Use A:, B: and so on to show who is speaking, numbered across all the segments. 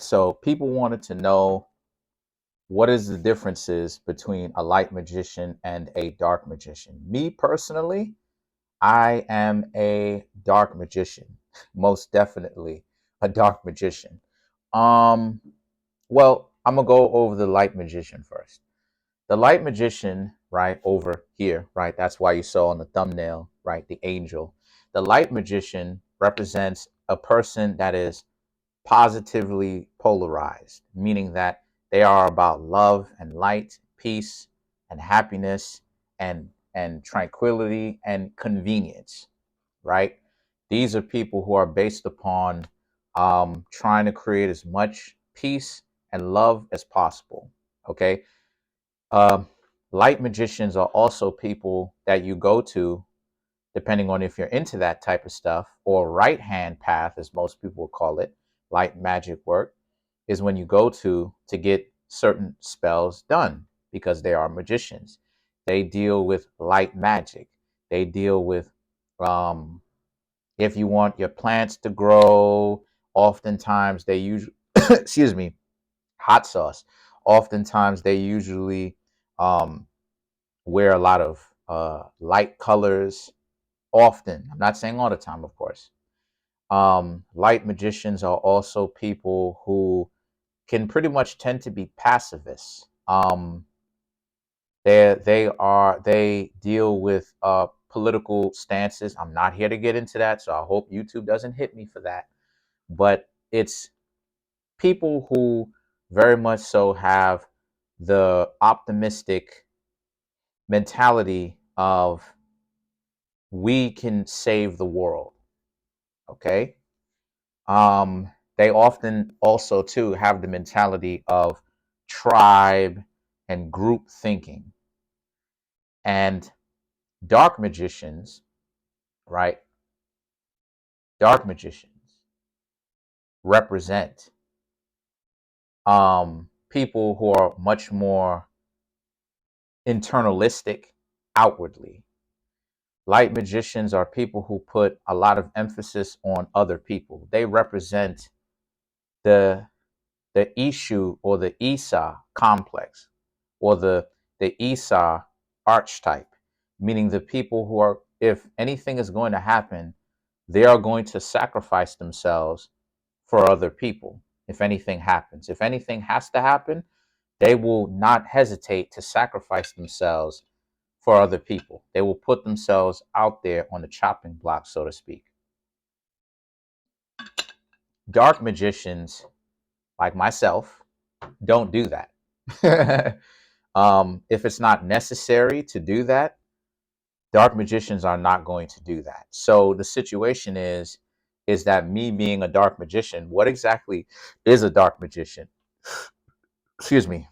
A: So people wanted to know what is the differences between a light magician and a dark magician. Me personally, I am a dark magician, most definitely a dark magician. Um, well, I'm gonna go over the light magician first. The light magician, right over here, right? That's why you saw on the thumbnail, right? The angel. The light magician represents a person that is positively polarized, meaning that they are about love and light, peace and happiness and tranquility and convenience, right? These are people who are based upon trying to create as much peace and love as possible. Okay. Um, Light magicians are also people that you go to, depending on if you're into that type of stuff, or right hand path, as most people call it, light magic work, is when you go to get certain spells done because they are magicians. They deal with light magic. They deal with um, if you want your plants to grow, oftentimes they usually, excuse me, hot sauce. Oftentimes they usually um, wear a lot of light colors. Often, I'm not saying all the time, of course. Light magicians are also people who can pretty much tend to be pacifists. They deal with political stances. I'm not here to get into that, so I hope YouTube doesn't hit me for that. But it's people who very much so have the optimistic mentality of we can save the world. Okay. They often also too have the mentality of tribe and group thinking. And dark magicians, right? Dark magicians represent people who are much more internalistic outwardly. Light magicians are people who put a lot of emphasis on other people. They represent the issue or the Esau complex or the Esau archetype, meaning the people who are, if anything is going to happen, they are going to sacrifice themselves for other people. If anything happens, if anything has to happen, they will not hesitate to sacrifice themselves for other people. They will put themselves out there on the chopping block, so to speak. Dark magicians, like myself, don't do that. If it's not necessary to do that, dark magicians are not going to do that. So the situation is that me being a dark magician, what exactly is a dark magician? Excuse me.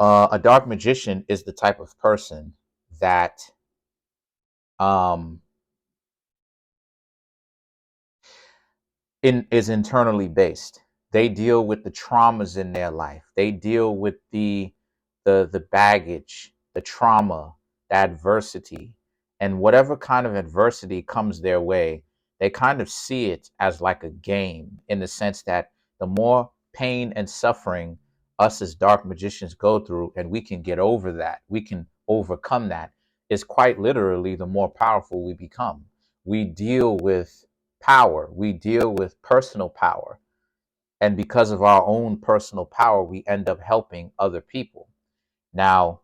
A: A dark magician is the type of person that um, is internally based. They deal with the traumas in their life. They deal with the baggage, the trauma, the adversity, and whatever kind of adversity comes their way, they kind of see it as like a game in the sense that the more pain and suffering us as dark magicians go through, and we can get over that, we can overcome that, is quite literally the more powerful we become. We deal with power, we deal with personal power. And because of our own personal power, we end up helping other people. Now,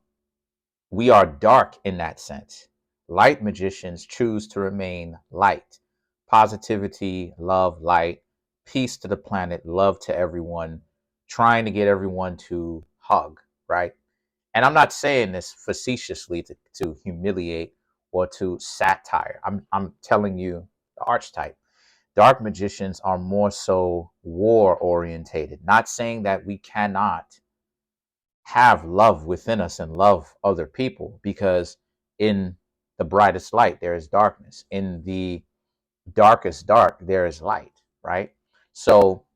A: we are dark in that sense. Light magicians choose to remain light. Positivity, love, light, peace to the planet, love to everyone, trying to get everyone to hug, right? And I'm not saying this facetiously to humiliate or to satire. I'm telling you the archetype. Dark magicians are more so war orientated, not saying that we cannot have love within us and love other people, because in the brightest light there is darkness, in the darkest dark there is light, right? So,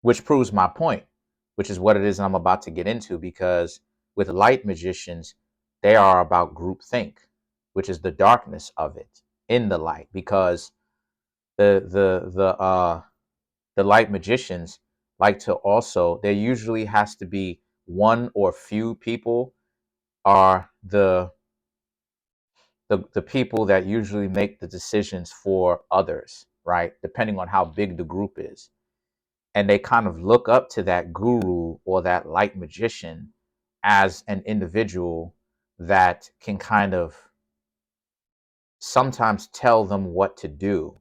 A: which proves my point, which is what it is I'm about to get into, because with light magicians, they are about group think, which is the darkness of it in the light, because the the light magicians like to also, there usually has to be one or few people are the people that usually make the decisions for others, right? Depending on how big the group is. And they kind of look up to that guru or that light magician as an individual that can kind of sometimes tell them what to do.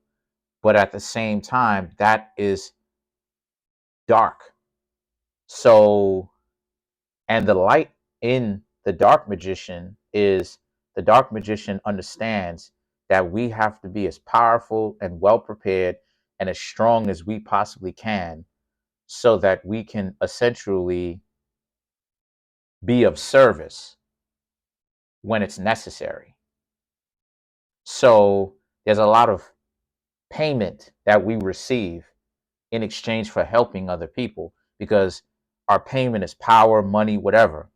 A: But at the same time, that is dark. So, and the light in the dark magician is the dark magician understands that we have to be as powerful and well prepared and as strong as we possibly can so that we can essentially be of service when it's necessary. So there's a lot of payment that we receive in exchange for helping other people because our payment is power, money, whatever,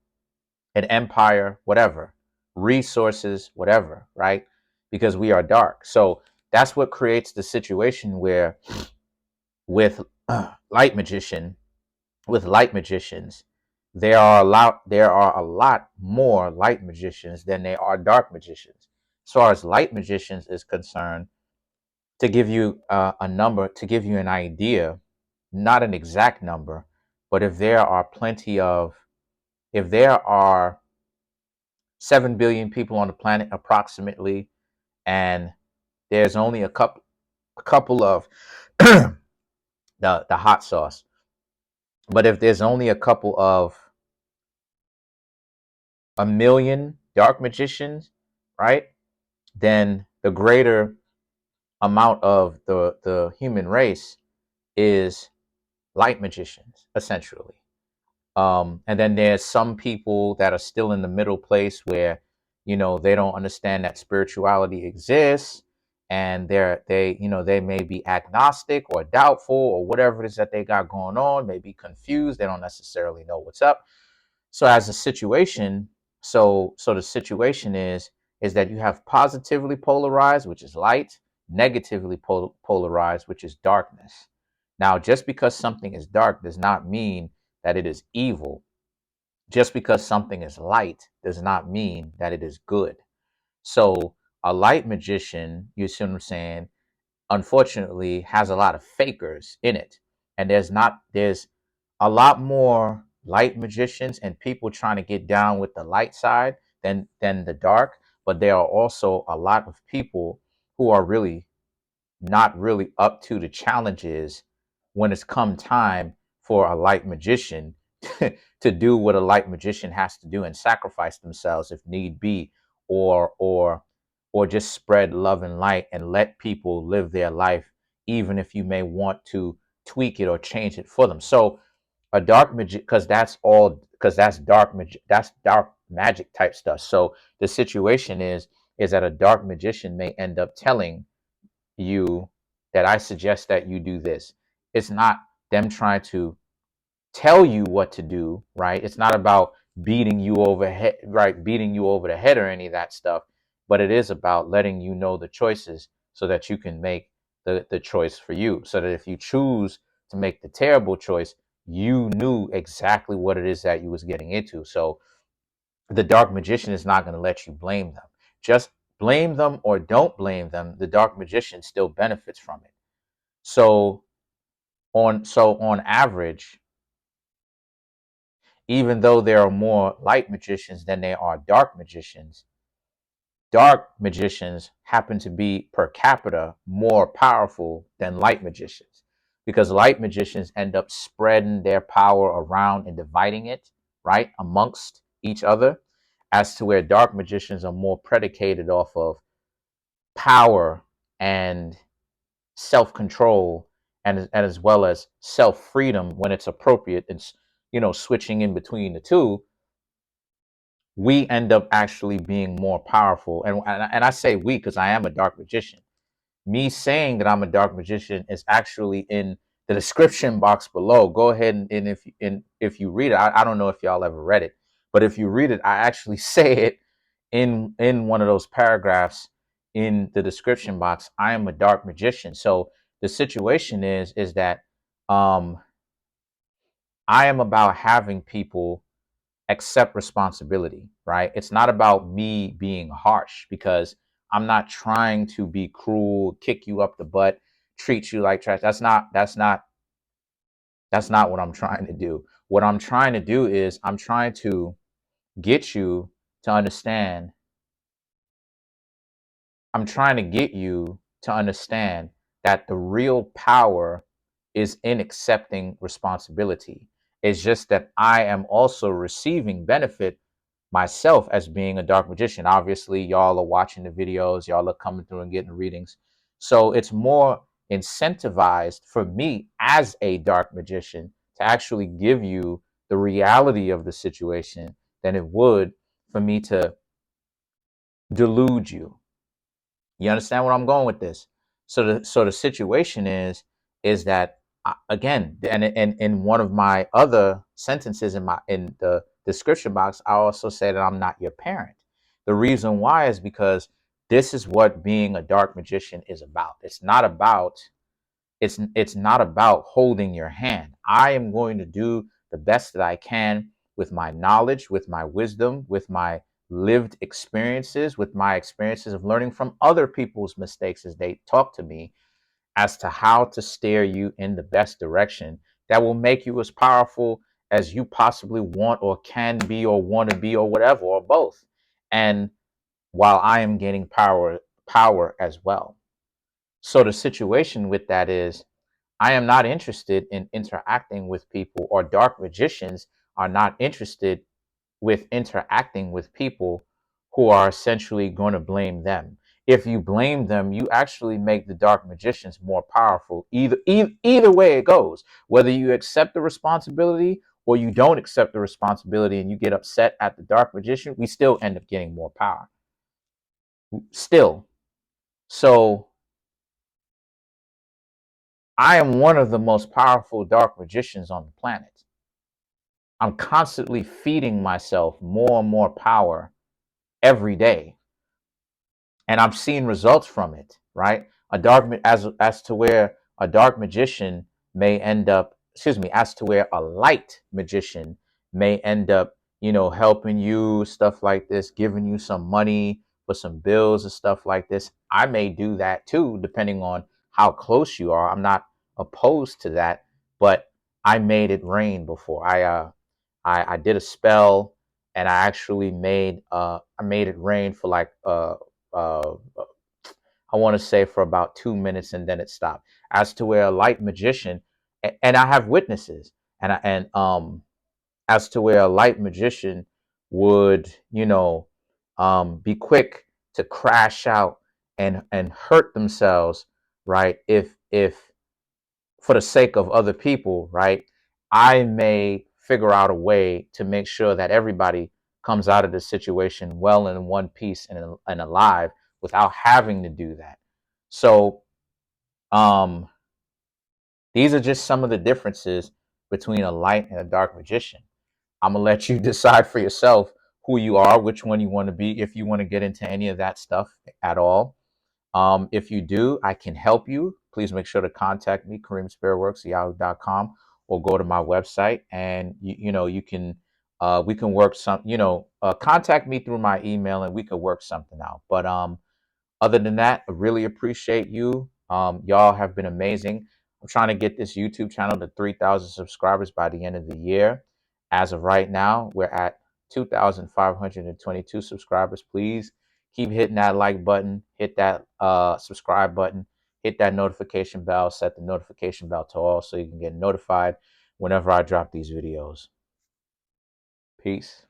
A: an empire, whatever, resources, whatever, right? Because we are dark. So that's what creates the situation where with light magician, with light magicians, there are a lot more light magicians than there are dark magicians. As far as light magicians is concerned, to give you a number, to give you an idea, not an exact number, but if there are 7 billion people on the planet approximately, and there's only a couple of the hot sauce, but if there's only a couple of a million dark magicians, right, then the greater amount of the human race is light magicians, essentially. And then there's some people that are still in the middle place where, they don't understand that spirituality exists, and they may be agnostic or doubtful or whatever it is that they got going on, may be confused, they don't necessarily know what's up. So as a situation, so the situation is that you have positively polarized, which is light, negatively polarized, which is darkness. Now, just because something is dark does not mean that it is evil. Just because something is light does not mean that it is good. So a light magician, you see what I'm saying, unfortunately has a lot of fakers in it. And there's a lot more light magicians and people trying to get down with the light side than the dark. But there are also a lot of people who are really not really up to the challenges when it's come time for a light magician to do what a light magician has to do and sacrifice themselves if need be, or just spread love and light and let people live their life, even if you may want to tweak it or change it for them. So a dark magic, because that's dark magic, that's dark magic type stuff. So the situation is that a dark magician may end up telling you that I suggest that you do this. It's not them trying to tell you what to do, right? It's not about beating you over head, right? Beating you over the head or any of that stuff, but it is about letting you know the choices so that you can make the choice for you. So that if you choose to make the terrible choice, you knew exactly what it is that you was getting into. So the dark magician is not going to let you blame them. Just blame them or don't blame them. The dark magician still benefits from it. So on average, even though there are more light magicians than there are dark magicians happen to be per capita more powerful than light magicians because light magicians end up spreading their power around and dividing it, right, amongst each other, as to where dark magicians are more predicated off of power and self-control and as well as self-freedom when it's appropriate, and switching in between the two. We end up actually being more powerful, and I say we because I am a dark magician. Me saying that I'm a dark magician is actually in the description box below. Go ahead and if you read it, I don't know if y'all ever read it, but if you read it, I actually say it in one of those paragraphs in the description box. I am a dark magician. So the situation is that um, I am about having people accept responsibility, right? It's not about me being harsh, because I'm not trying to be cruel, kick you up the butt, treat you like trash. That's not what I'm trying to do. What I'm trying to do is I'm trying to get you to understand. I'm trying to get you to understand that the real power is in accepting responsibility. It's just that I am also receiving benefit myself as being a dark magician. Obviously, y'all are watching the videos, y'all are coming through and getting readings. So it's more incentivized for me as a dark magician to actually give you the reality of the situation than it would for me to delude you. You understand where I'm going with this? So the situation is that again, and in one of my other sentences in the description box, I also say that I'm not your parent. The reason why is because this is what being a dark magician is about. It's not about holding your hand. I am going to do the best that I can with my knowledge, with my wisdom, with my lived experiences, with my experiences of learning from other people's mistakes as they talk to me, as to how to steer you in the best direction that will make you as powerful as you possibly want or can be or want to be or whatever, or both. And while I am gaining power as well. So the situation with that is I am not interested in interacting with people, or dark magicians are not interested with interacting with people who are essentially going to blame them. If you blame them, you actually make the dark magicians more powerful. Either way it goes, whether you accept the responsibility or you don't accept the responsibility and you get upset at the dark magician, we still end up getting more power. Still. So I am one of the most powerful dark magicians on the planet. I'm constantly feeding myself more and more power every day, and I'm seeing results from it. Right, as to where a dark magician may end up. Excuse me, as to where a light magician may end up, helping you, stuff like this, giving you some money for some bills and stuff like this. I may do that too, depending on how close you are. I'm not opposed to that, but I made it rain before. I did a spell, and I made it rain for like uh I want to say for about 2 minutes, and then it stopped. As to where a light magician, and I have witnesses, and as to where a light magician would, be quick to crash out and hurt themselves, right? If for the sake of other people, right? I may figure out a way to make sure that everybody comes out of the situation well and in one piece and alive without having to do that. So, um, these are just some of the differences between a light and a dark magician. I'm gonna let you decide for yourself who you are, which one you want to be, if you want to get into any of that stuff at all. If you do, I can help you. Please make sure to contact me, Kareemspiritworks, yahoo.com, or go to my website, and you can we can work contact me through my email, and we can work something out. But other than that, I really appreciate you. Y'all have been amazing. I'm trying to get this YouTube channel to 3,000 subscribers by the end of the year. As of right now, we're at 2,522 subscribers. Please keep hitting that like button, hit that subscribe button, hit that notification bell, set the notification bell to all so you can get notified whenever I drop these videos. Peace.